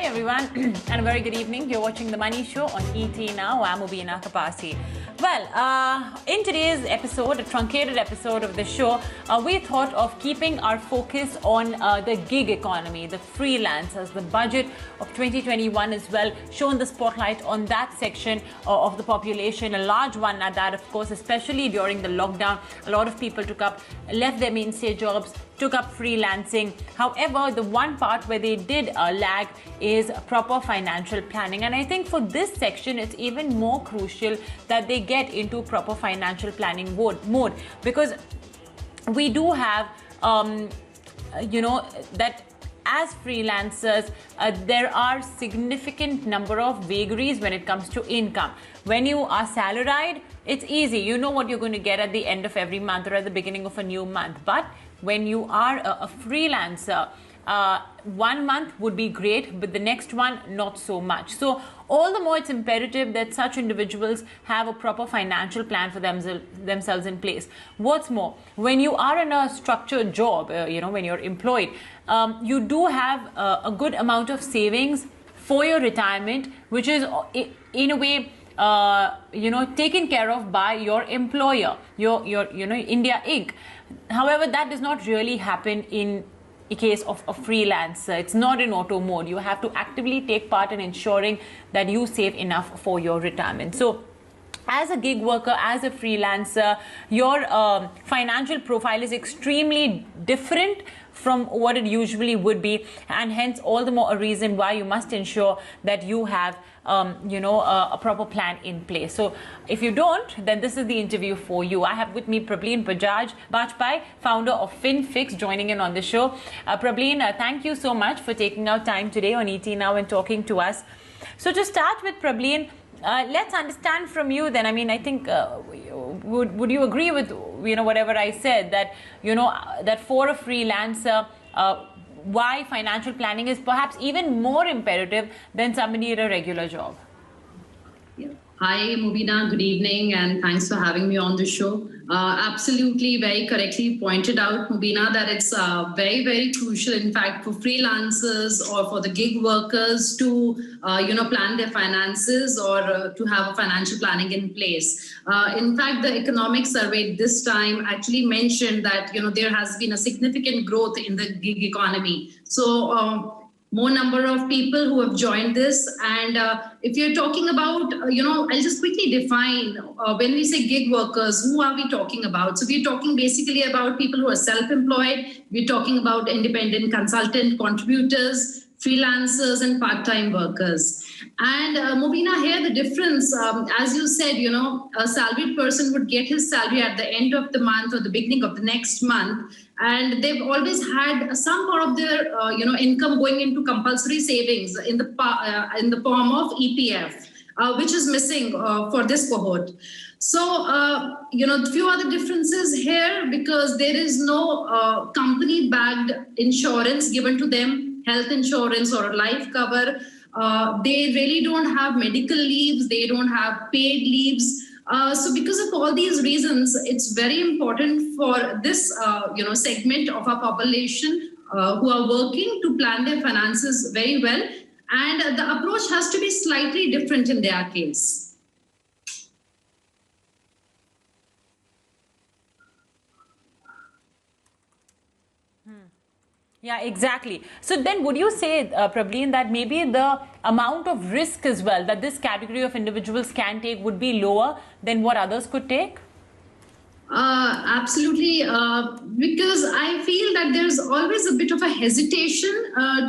Hi everyone and a very good evening. You're watching The Money Show on ET Now. I'm Mubina Kapasi. Well, in today's episode, a truncated episode of the show, we thought of keeping our focus on the gig economy, the freelancers, the budget of 2021 as well, shone the spotlight on that section of the population, a large one at that, of course, especially during the lockdown. A lot of people left their mainstay jobs, took up freelancing. However, the one part where they did lag is proper financial planning. And I think for this section, it's even more crucial that they get into proper financial planning mode, because we do have, that as freelancers, there are significant number of vagaries when it comes to income. When you are salaried, it's easy. You know what you're going to get at the end of every month or at the beginning of a new month. But when you are a freelancer, 1 month would be great, but the next one, not so much. So all the more it's imperative that such individuals have a proper financial plan for themselves in place. What's more, when you are in a structured job, when you're employed, you do have a good amount of savings for your retirement, which is in a way taken care of by your employer, your India Inc. However, that does not really happen in a case of a freelancer. It's not in auto mode. You have to actively take part in ensuring that you save enough for your retirement. So as a gig worker, as a freelancer, your financial profile is extremely different from what it usually would be, and hence all the more a reason why you must ensure that you have a proper plan in place. So if you don't, then this is the interview for you. I have with me Prableen Bajpai, founder of FinFix, joining in on the show. Prableen, thank you so much for taking out time today on ET Now and talking to us. So to start with, Prableen, let's understand from you then. I mean, I think would you agree with whatever I said, that that for a freelancer, why financial planning is perhaps even more imperative than somebody at a regular job? Yeah. Hi, Mubina. Good evening, and thanks for having me on the show. Absolutely, very correctly pointed out, Mubina, that it's very, very crucial, in fact, for freelancers or for the gig workers to, plan their finances or to have a financial planning in place. In fact, the economic survey this time actually mentioned that, there has been a significant growth in the gig economy. So, more number of people who have joined this. And if you're talking about, I'll just quickly define, when we say gig workers, who are we talking about? So we're talking basically about people who are self-employed. We're talking about independent consultant contributors, freelancers, and part-time workers. And Mubina, here the difference, as you said, a salaried person would get his salary at the end of the month or the beginning of the next month. And they've always had some part of their, income going into compulsory savings in the form of EPF, which is missing for this cohort. So, a few other differences here, because there is no company-backed insurance given to them, health insurance or a life cover. They really don't have medical leaves. They don't have paid leaves. So because of all these reasons, it's very important for this, segment of our population who are working to plan their finances very well. And the approach has to be slightly different in their case. Yeah, exactly. So then would you say, Prableen, that maybe the amount of risk as well that this category of individuals can take would be lower than what others could take? Absolutely, because I feel that there's always a bit of a hesitation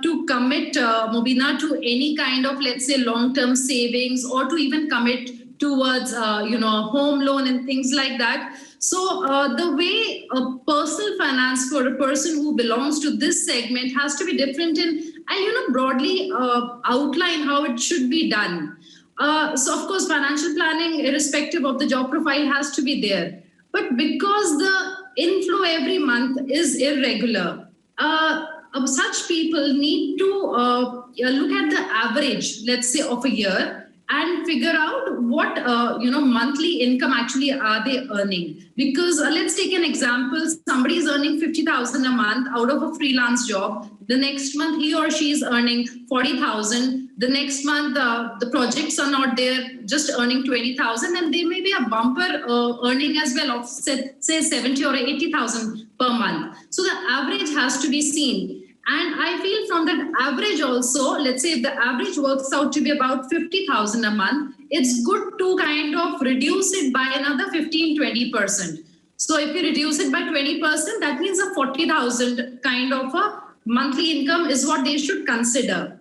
to commit, Mubina, to any kind of, let's say, long-term savings, or to even commit towards, home loan and things like that. So the way a personal finance for a person who belongs to this segment has to be different, and broadly outline how it should be done. So of course, financial planning, irrespective of the job profile, has to be there. But because the inflow every month is irregular, such people need to look at the average, let's say, of a year, and figure out what monthly income actually are they earning. Because let's take an example: somebody is earning 50,000 a month out of a freelance job. The next month he or she is earning 40,000. The next month the projects are not there, just earning 20,000, and there may be a bumper earning as well of say 70 or 80,000 per month. So the average has to be seen. And I feel from that average also, let's say if the average works out to be about 50,000 a month, it's good to kind of reduce it by another 15-20%. So if you reduce it by 20%, that means a 40,000 kind of a monthly income is what they should consider.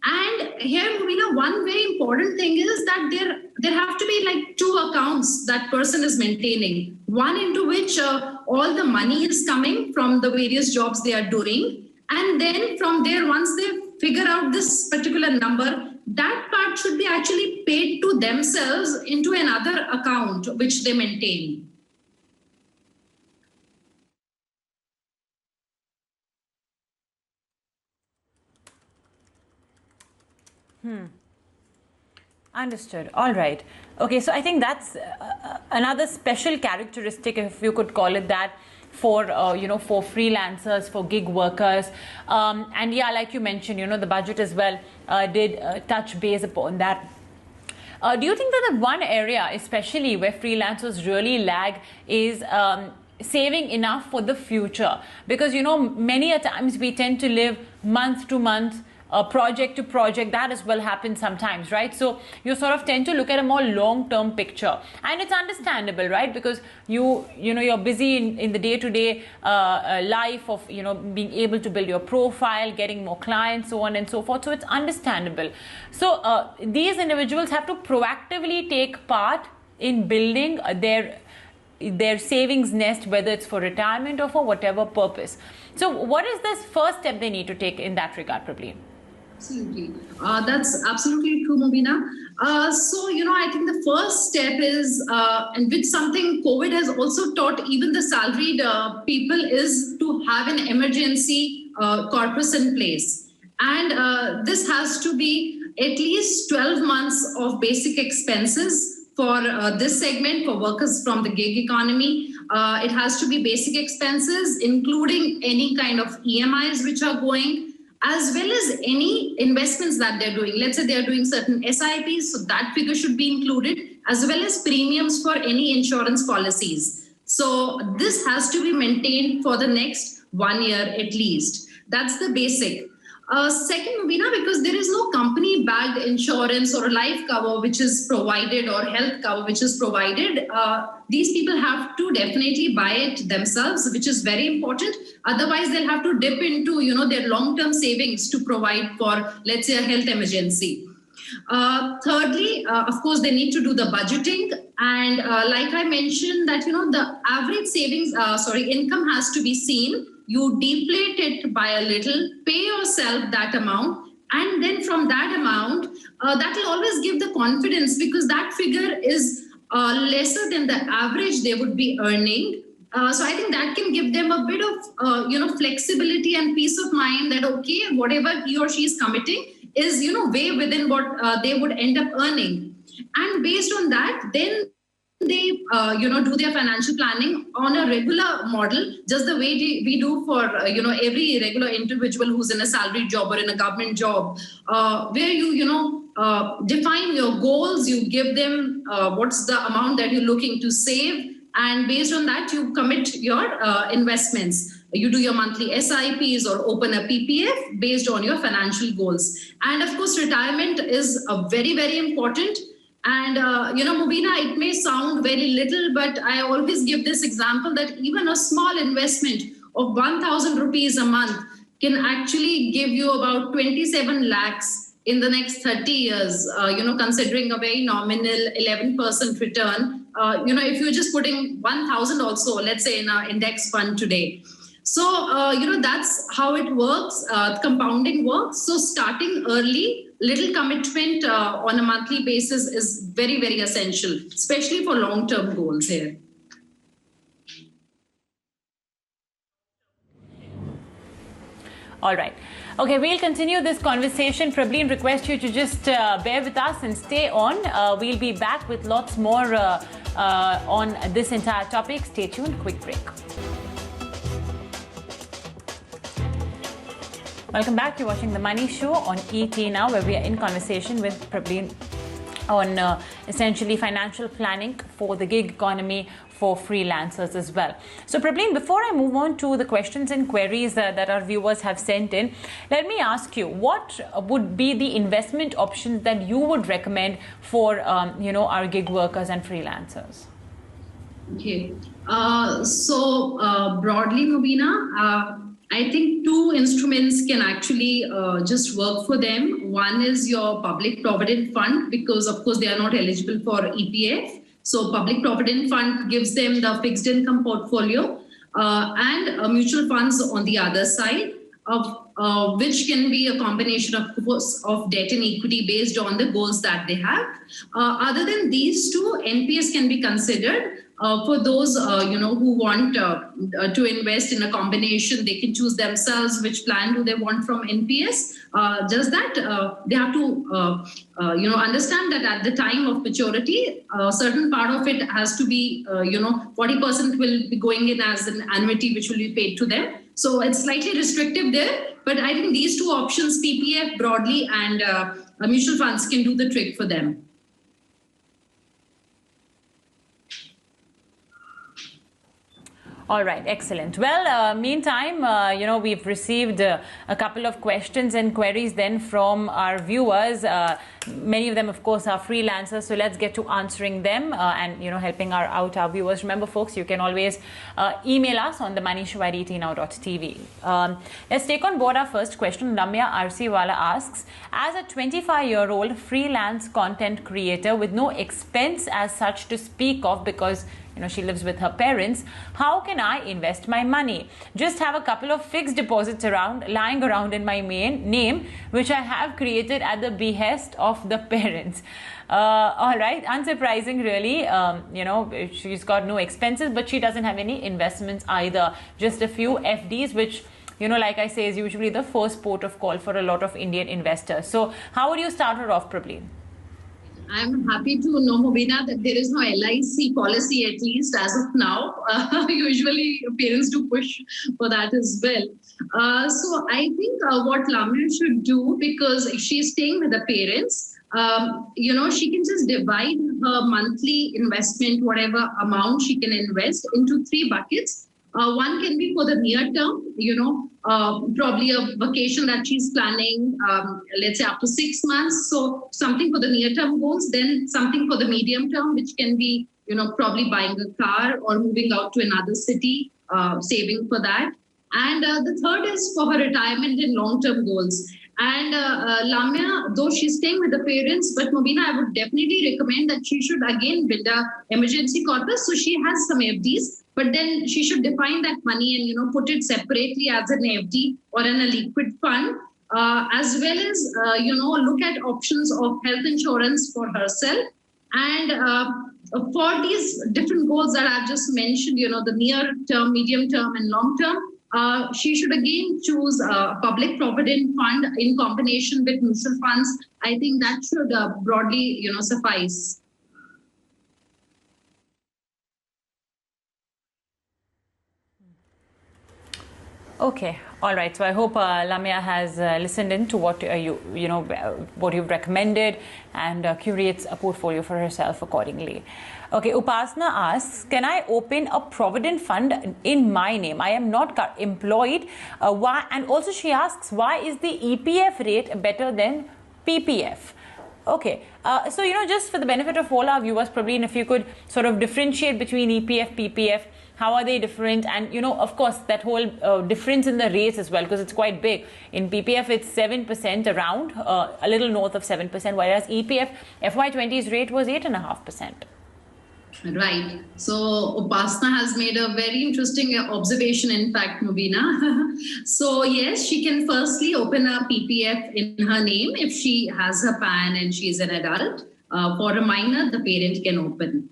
And here, Mubina, one very important thing is that there have to be like two accounts that person is maintaining. One into which all the money is coming from the various jobs they are doing. And then from there, once they figure out this particular number, that part should be actually paid to themselves into another account which they maintain. Understood. All right. Okay, so I think that's another special characteristic, if you could call it that, for for freelancers, for gig workers, and yeah, like you mentioned, the budget as well did touch base upon that. Do you think that the one area, especially where freelancers really lag, is saving enough for the future? Because many a times we tend to live month to month, project to project. That as well happens sometimes, right? So you sort of tend to look at a more long-term picture, and it's understandable, right? Because you're busy in the day-to-day life of being able to build your profile, getting more clients, so on and so forth. So it's understandable. So these individuals have to proactively take part in building their savings nest, whether it's for retirement or for whatever purpose. So what is this first step they need to take in that regard, Prableen? Absolutely. That's absolutely true, Mubina. So, I think the first step is, and which something COVID has also taught even the salaried people, is to have an emergency corpus in place. And this has to be at least 12 months of basic expenses for this segment, for workers from the gig economy. It has to be basic expenses, including any kind of EMIs which are going, as well as any investments that they're doing. Let's say they're doing certain SIPs, so that figure should be included, as well as premiums for any insurance policies. So this has to be maintained for the next 1 year at least. That's the basic. Second, Mubina, because there is no company-backed insurance or life cover which is provided, or health cover which is provided, these people have to definitely buy it themselves, which is very important. Otherwise, they'll have to dip into their long-term savings to provide for, let's say, a health emergency. Thirdly, of course, they need to do the budgeting. And like I mentioned, that the average savings, income has to be seen. You deflate it by a little, pay yourself that amount, and then from that amount, that will always give the confidence, because that figure is lesser than the average they would be earning. So I think that can give them a bit of flexibility and peace of mind that, okay, whatever he or she is committing is way within what they would end up earning. And based on that, then they do their financial planning on a regular model, just the way we do for every regular individual who's in a salaried job or in a government job, where you define your goals, you give them what's the amount that you're looking to save, and based on that you commit your investments. You do your monthly SIPs or open a PPF based on your financial goals. And of course, retirement is very, very important. And, Mubina, it may sound very little, but I always give this example that even a small investment of 1,000 rupees a month can actually give you about 27 lakhs in the next 30 years, considering a very nominal 11% return. If you're just putting 1,000 also, let's say in an index fund today. So, that's how it works. Compounding works. So starting early, little commitment on a monthly basis is very, very essential, especially for long-term goals here. All right. Okay, we'll continue this conversation. Prableen, request you to just bear with us and stay on. We'll be back with lots more on this entire topic. Stay tuned. Quick break. Welcome back. You're watching The Money Show on ET Now, where we are in conversation with Prableen on essentially financial planning for the gig economy for freelancers as well. So Prableen, before I move on to the questions and queries that our viewers have sent in, let me ask you, what would be the investment options that you would recommend for our gig workers and freelancers? Okay. Broadly, Mubina, I think two instruments can actually just work for them. One is your public provident fund, because of course they are not eligible for EPF. So public provident fund gives them the fixed income portfolio and mutual funds on the other side, of which can be a combination of debt and equity based on the goals that they have. Other than these two, NPS can be considered. For those who want to invest in a combination, they can choose themselves which plan do they want from NPS. Just that they have to understand that at the time of maturity, a certain part of it has to be 40% will be going in as an annuity which will be paid to them. So it's slightly restrictive there, but I think these two options, PPF broadly and mutual funds, can do the trick for them. All right, excellent. Well, meantime, we've received a couple of questions and queries then from our viewers. Many of them, of course, are freelancers. So let's get to answering them and, helping out our viewers. Remember, folks, you can always email us on themoneyshow@etnow.tv. Let's take on board our first question. Ramya Arsiwala asks, as a 25-year-old freelance content creator with no expense as such to speak of, because she lives with her parents, how can I invest my money? Just have a couple of fixed deposits lying around in my name, which I have created at the behest of the parents. All right, unsurprising really. She's got no expenses, but she doesn't have any investments either. Just a few FDs, which like I say, is usually the first port of call for a lot of Indian investors. So how would you start her off, Prableen? I'm happy to know, Mubina, that there is no LIC policy, at least as of now. Usually parents do push for that as well. So I think what Lamia should do, because if she's staying with the parents, she can just divide her monthly investment, whatever amount she can invest, into three buckets. One can be for the near term, probably a vacation that she's planning, let's say up to 6 months. So something for the near term goals, then something for the medium term, which can be, probably buying a car or moving out to another city, saving for that. And the third is for her retirement and long-term goals. And Lamia, though she's staying with the parents, but Mubina, I would definitely recommend that she should again build a emergency corpus. So she has some FDs, but then she should define that money and put it separately as an FD or in a liquid fund, as well as look at options of health insurance for herself. And for these different goals that I've just mentioned, the near term, medium term, and long term, she should again choose a public provident fund in combination with mutual funds. I think that should broadly, suffice. Okay, all right. So I hope Lamia has listened in to what what you've recommended and curates a portfolio for herself accordingly. Okay, Upasna asks, can I open a provident fund in my name? I am not employed. Why? And also she asks, why is the EPF rate better than PPF? Okay, so just for the benefit of all our viewers, probably if you could sort of differentiate between EPF, PPF, how are they different? And of course, that whole difference in the rates as well, because it's quite big. In PPF, it's 7% around, a little north of 7%, whereas EPF, FY20's rate was 8.5%. Right. So Upasna has made a very interesting observation, in fact, Mubina. So yes, she can firstly open a PPF in her name if she has her PAN and she's an adult. For a minor, the parent can open.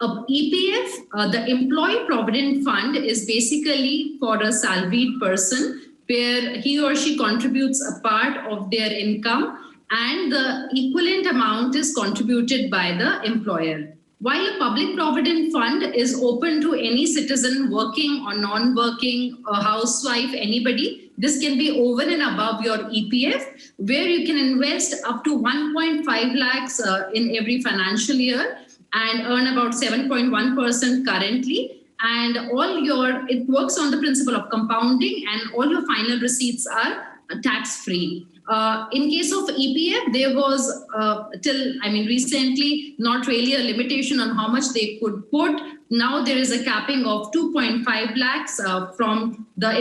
EPF, the Employee Provident Fund, is basically for a salaried person where he or she contributes a part of their income and the equivalent amount is contributed by the employer. While a public provident fund is open to any citizen, working or non-working, a housewife, anybody, this can be over and above your EPF, where you can invest up to 1.5 lakhs in every financial year and earn about 7.1% currently. And it works on the principle of compounding, and all your final receipts are tax-free. In case of EPF, there was recently not really a limitation on how much they could put. Now there is a capping of 2.5 lakhs from the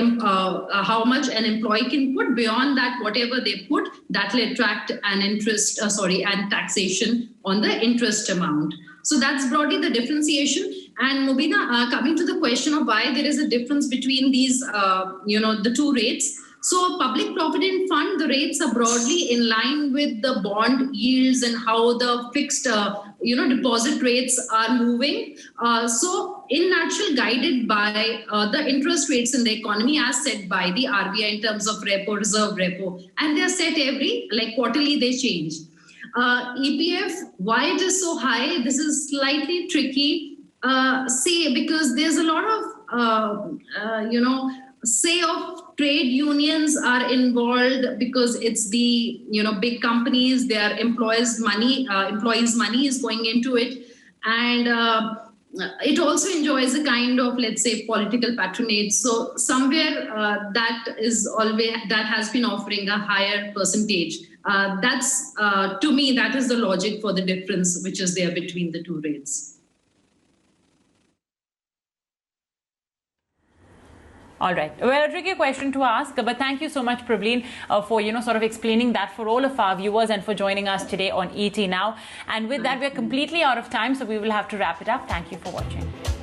how much an employee can put. Beyond that, whatever they put, that will attract an interest, and taxation on the interest amount. So that's broadly the differentiation. And Mubina, coming to the question of why there is a difference between these, the two rates. So public provident fund, the rates are broadly in line with the bond yields and how the fixed, deposit rates are moving. So in natural, guided by the interest rates in the economy as set by the RBI in terms of repo, reserve repo. And they're set quarterly, they change. EPF, why it is so high? This is slightly tricky. Because there's a lot of, say of trade unions are involved, because it's the, big companies, their employees' money is going into it. And it also enjoys a kind of, let's say, political patronage. So somewhere that has been offering a higher percentage. That's, to me, that is the logic for the difference which is there between the two rates. All right. Well, a tricky question to ask, but thank you so much, Prableen, for sort of explaining that for all of our viewers and for joining us today on ET Now. And with that, we're completely out of time, so we will have to wrap it up. Thank you for watching.